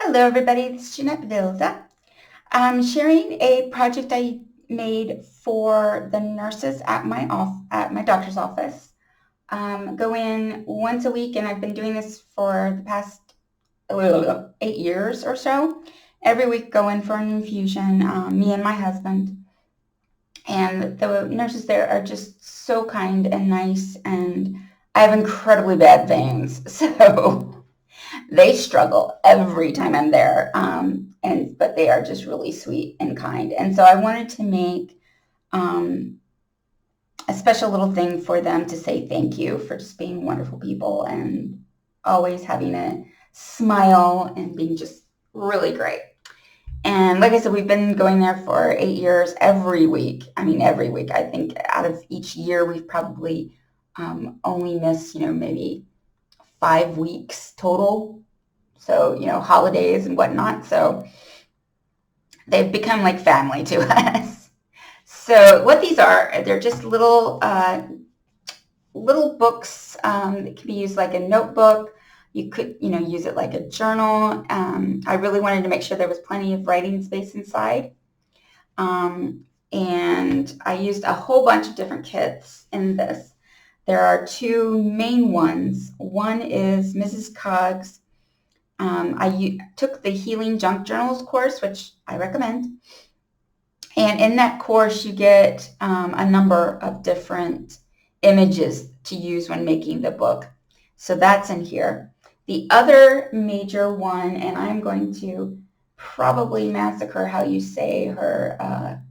Hello, everybody. This is Jeanette Vilda. I'm sharing a project I made for the nurses at my doctor's office. Go in once a week, and I've been doing this for the past 8 years or so. Every week, go in for an infusion. Me and my husband, and the nurses there are just so kind and nice. And I have incredibly bad veins, so they struggle every time I'm there, but they are just really sweet and kind. And so I wanted to make um, a special little thing for them to say thank you for just being wonderful people and always having a smile and being just really great. And like I said, we've been going there for 8 years every week. I mean, every week. I think out of each year, we've probably only missed, maybe 5 weeks total. So, holidays and whatnot. So they've become like family to us. So what these are, they're just little books that can be used like a notebook. You could, use it like a journal. I really wanted to make sure there was plenty of writing space inside. And I used a whole bunch of different kits in this. There are two main ones. One is Mrs. Coggs. I took the Healing Junk Journals course, which I recommend. And in that course, you get a number of different images to use when making the book. So that's in here. The other major one, and I'm going to probably massacre how you say her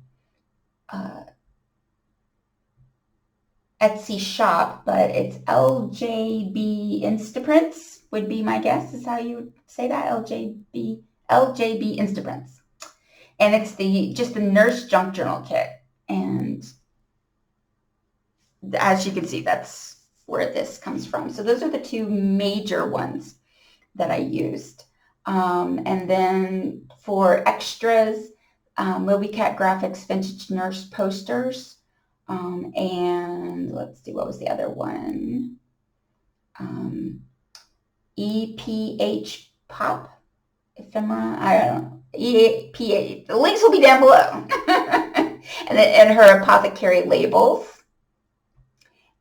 Etsy shop, but it's LJB Instaprints would be my guess is how you would say that, LJB Instaprints. And it's just the Nurse Junk Journal kit. And as you can see, that's where this comes from. So those are the two major ones that I used. And then for extras, Mobycat Graphics Vintage Nurse posters. And let's see, what was the other one? EPH Pop Ephemera. I don't know. EPH. The links will be down below. and her apothecary labels.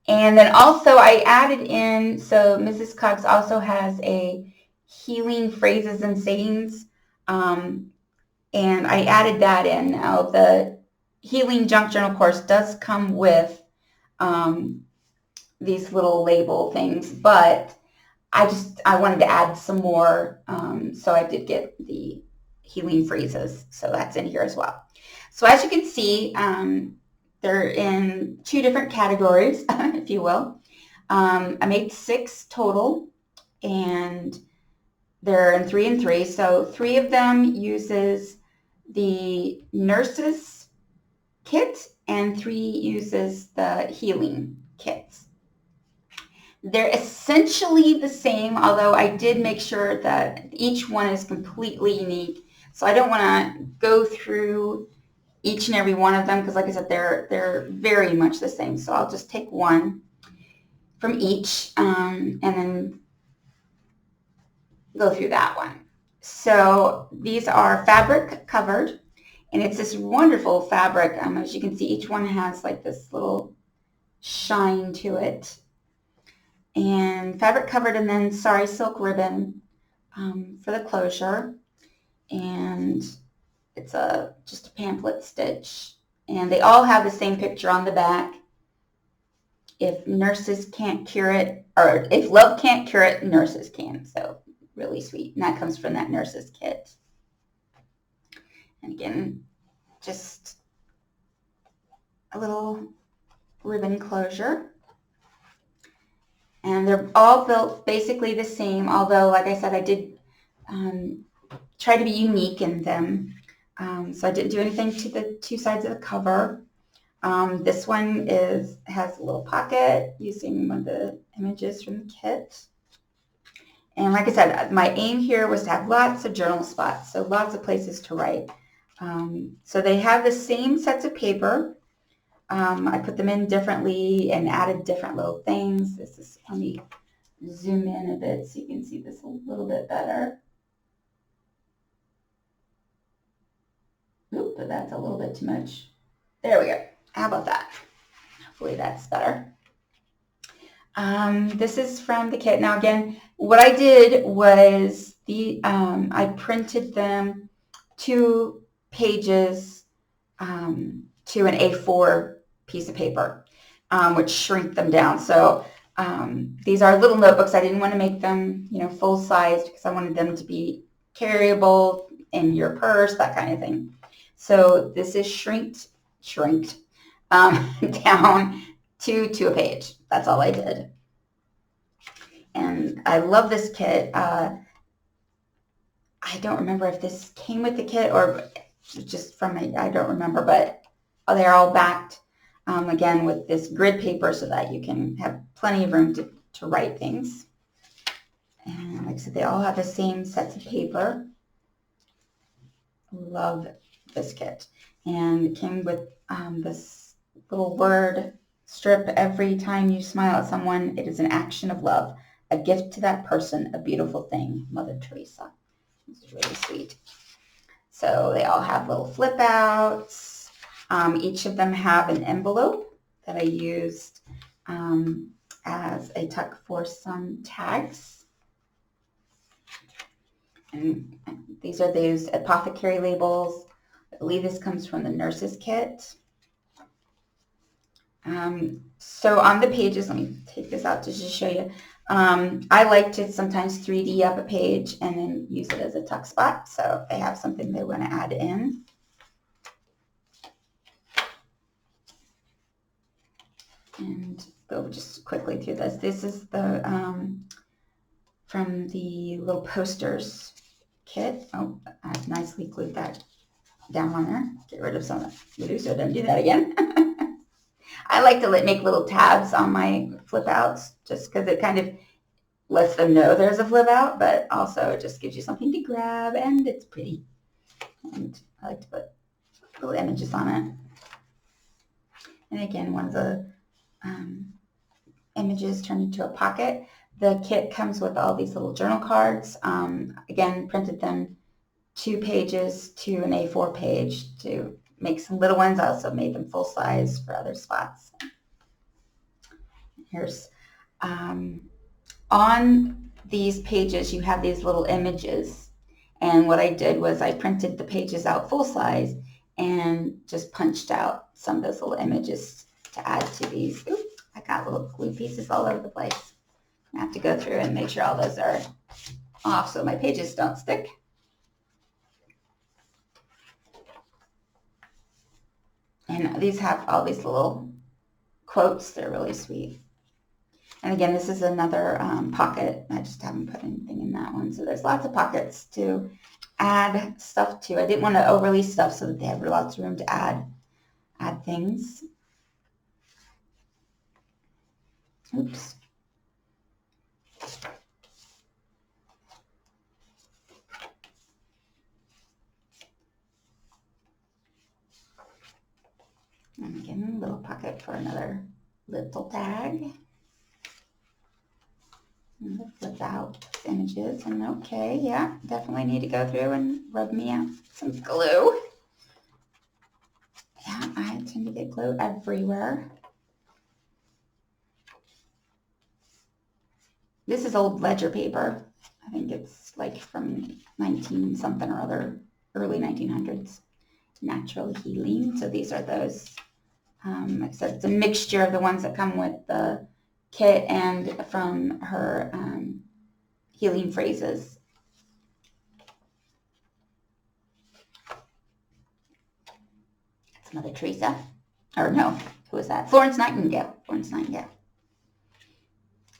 And then also I added in, so Mrs. Cox also has a healing phrases and sayings. And I added that in. Now the Healing Junk Journal course does come with these little label things, but I wanted to add some more, so I did get the healing phrases, so that's in here as well. So as you can see, they're in two different categories, if you will. I made 6 total, and they're in 3 and 3. So 3 of them uses the nurses kit, and 3 uses the healing kits. They're essentially the same, although I did make sure that each one is completely unique. So I don't want to go through each and every one of them because, like I said, they're very much the same. So I'll just take one from each and then go through that one. So these are fabric covered, and it's this wonderful fabric. As you can see, each one has like this little shine to it. And fabric covered, and then sari silk ribbon for the closure. And it's just a pamphlet stitch. And they all have the same picture on the back. If nurses can't cure it, or if love can't cure it, nurses can. So really sweet. And that comes from that nurses kit. And again, just a little ribbon closure. And they're all built basically the same, although, like I said, I did try to be unique in them. So I didn't do anything to the 2 sides of the cover. This one has a little pocket using one of the images from the kit. And like I said, my aim here was to have lots of journal spots, so lots of places to write. So they have the same sets of paper. I put them in differently and added different little things. Let me zoom in a bit so you can see this a little bit better. that's a little bit too much. There we go. How about that? Hopefully that's better. This is from the kit. Now again, what I did was I printed them 2 pages to an A4 piece of paper, which shrink them down. So these are little notebooks. I didn't want to make them, full sized because I wanted them to be carryable in your purse, that kind of thing. So this is shrinked down to a page. That's all I did. And I love this kit. I don't remember if this came with the kit or just from I don't remember, but they're all backed again with this grid paper so that you can have plenty of room to write things. And like I said, they all have the same sets of paper. Love this kit. And it came with this little word strip. Every time you smile at someone, it is an action of love, a gift to that person, a beautiful thing. Mother Teresa. This is really sweet. So they all have little flip outs. Each of them have an envelope that I used as a tuck for some tags. And these are those apothecary labels. I believe this comes from the nurse's kit. So on the pages, let me take this out to just show you. I like to sometimes 3D up a page and then use it as a tuck spot. So if they have something they want to add in. And go just quickly through this. This is the from the little posters kit. Oh, I've nicely glued that down on there. Get rid of some of that glue so I don't do that again. I like to make little tabs on my flip outs just because it kind of lets them know there's a flip out, but also it just gives you something to grab and it's pretty. And I like to put little images on it. And again, one of the images turned into a pocket. The kit comes with all these little journal cards. Again, printed them 2 pages to an A4 page to make some little ones. I also made them full size for other spots. Here's on these pages you have these little images, and what I did was I printed the pages out full size and just punched out some of those little images to add to these. Oops, I got little glue pieces all over the place. I have to go through and make sure all those are off so my pages don't stick. And these have all these little quotes. They're really sweet. And again, this is another pocket. I just haven't put anything in that one. So there's lots of pockets to add stuff to. I didn't want to overly stuff so that they have lots of room to add things. Oops. And again, a little pocket for another little tag. And flip out images. And okay, yeah, definitely need to go through and rub me out some glue. Yeah, I tend to get glue everywhere. This is old ledger paper. I think it's like from 19 something or other, early 1900s. Natural healing. So these are those. Like I said, it's a mixture of the ones that come with the kit and from her healing phrases. That's Mother Teresa. Or no, who was that? Florence Nightingale. Florence Nightingale.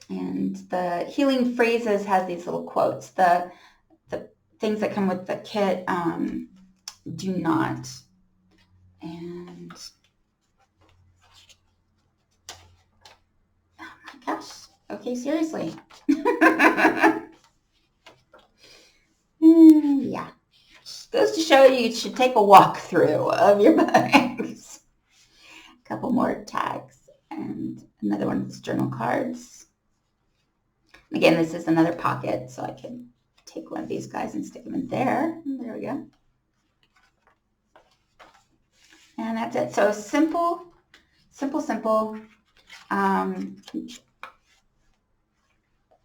And the healing phrases has these little quotes. The things that come with the kit do not. And oh my gosh. Okay, seriously. Yeah. Just goes to show you should take a walk through of your bags. A couple more tags and another one of these journal cards. Again, this is another pocket, so I can take one of these guys and stick them in there. And there we go. And that's it. So simple, simple, simple. A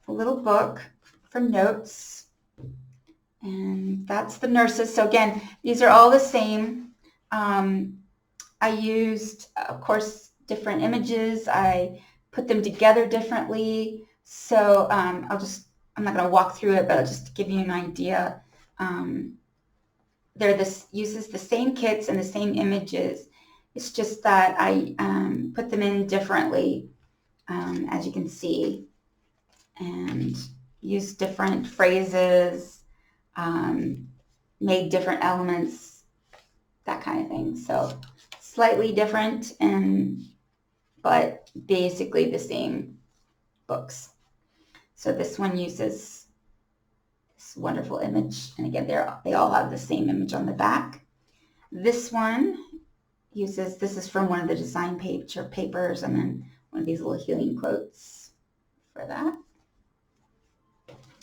little book for notes. And that's the nurses. So again, these are all the same. I used, of course, different images. I put them together differently. So I'm not going to walk through it, but I'll just give you an idea. Uses the same kits and the same images. It's just that I put them in differently, as you can see, and used different phrases, made different elements, that kind of thing. So slightly different, but basically the same books. So this one uses this wonderful image, and again, they all have the same image on the back. This one uses, this is from one of the design papers, and then one of these little healing quotes for that.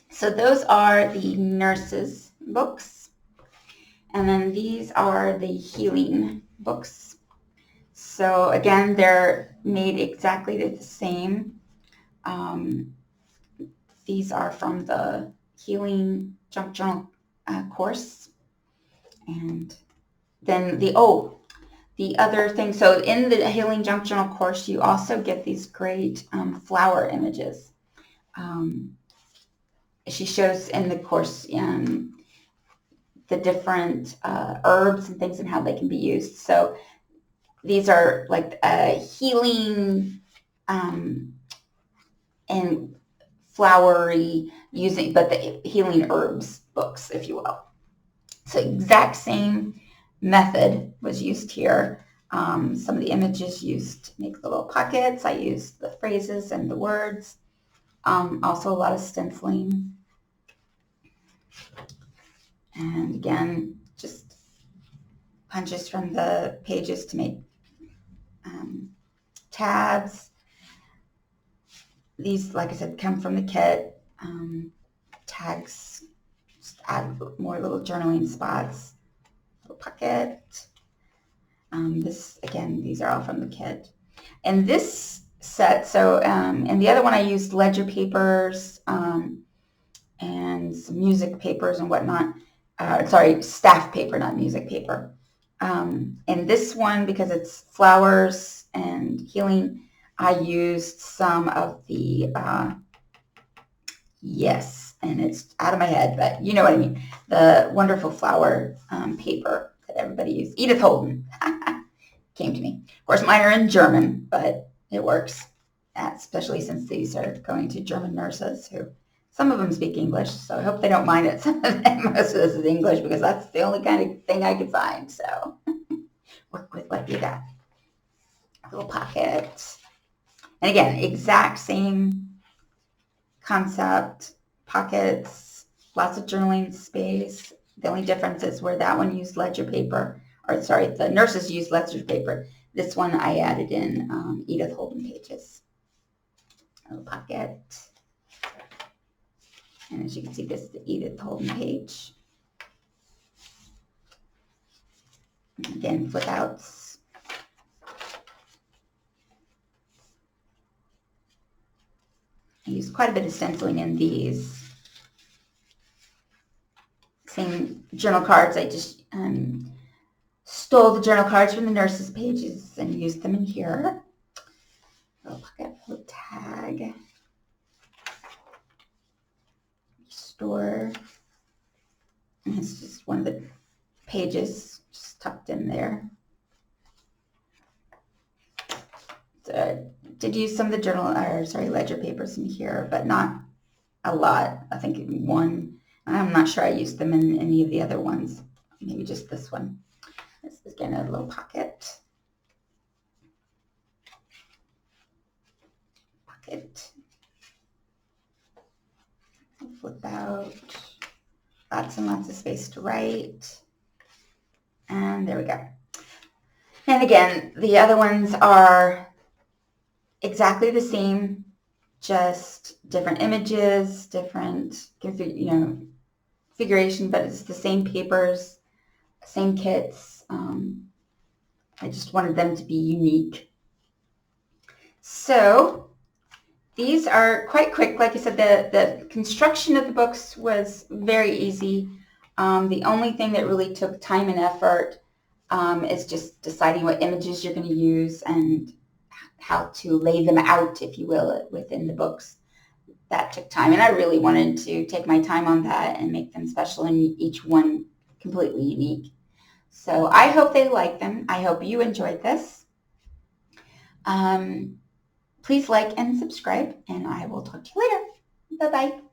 So those are the nurses books, and then these are the healing books. So again, they're made exactly the same. These are from the Healing Junk Journal course. And then the other thing, so in the Healing Junk Journal course, you also get these great flower images. She shows in the course the different herbs and things and how they can be used. So these are like healing and flowery but the healing herbs books, if you will. So exact same method was used here. Some of the images used to make the little pockets. I used the phrases and the words. Also a lot of stenciling. And again, just punches from the pages to make tabs. These, like I said, come from the kit. Tags, just add more little journaling spots. Little pocket. This, again, these are all from the kit. And this set, so, and the other one I used ledger papers and some music papers and whatnot. Sorry, staff paper, not music paper. And this one, because it's flowers and healing, I used some of the, yes, and it's out of my head, but you know what I mean, the wonderful flower paper that everybody uses. Edith Holden came to me. Of course, mine are in German, but it works, especially since these are going to German nurses who, some of them speak English, so I hope they don't mind it. Some of them, most of this is English, because that's the only kind of thing I could find, so work with what you got. A little pocket. And again, exact same concept, pockets, lots of journaling space. The only difference is where that one used ledger paper, or sorry, the nurses used ledger paper. This one I added in Edith Holden pages. A little pocket. And as you can see, this is the Edith Holden page. And again, flip outs. I used quite a bit of stenciling in these. Same journal cards. I just stole the journal cards from the nurses' pages and used them in here. Little pocket, little tag. Restore. And it's just one of the pages just tucked in there. So I did use some of the ledger papers in here, but not a lot. I think one. I'm not sure I used them in any of the other ones. Maybe just this one. This is again a little pocket. Flip out. Lots and lots of space to write. And there we go. And again, the other ones are exactly the same, just different images, different configuration, but it's the same papers, same kits. I just wanted them to be unique. So these are quite quick. Like I said, the construction of the books was very easy. The only thing that really took time and effort is just deciding what images you're going to use and how to lay them out, if you will, within the books. That took time, and I really wanted to take my time on that and make them special and each one completely unique. So I hope they like them. I hope you enjoyed this. Please like and subscribe, and I will talk to you later. Bye-bye.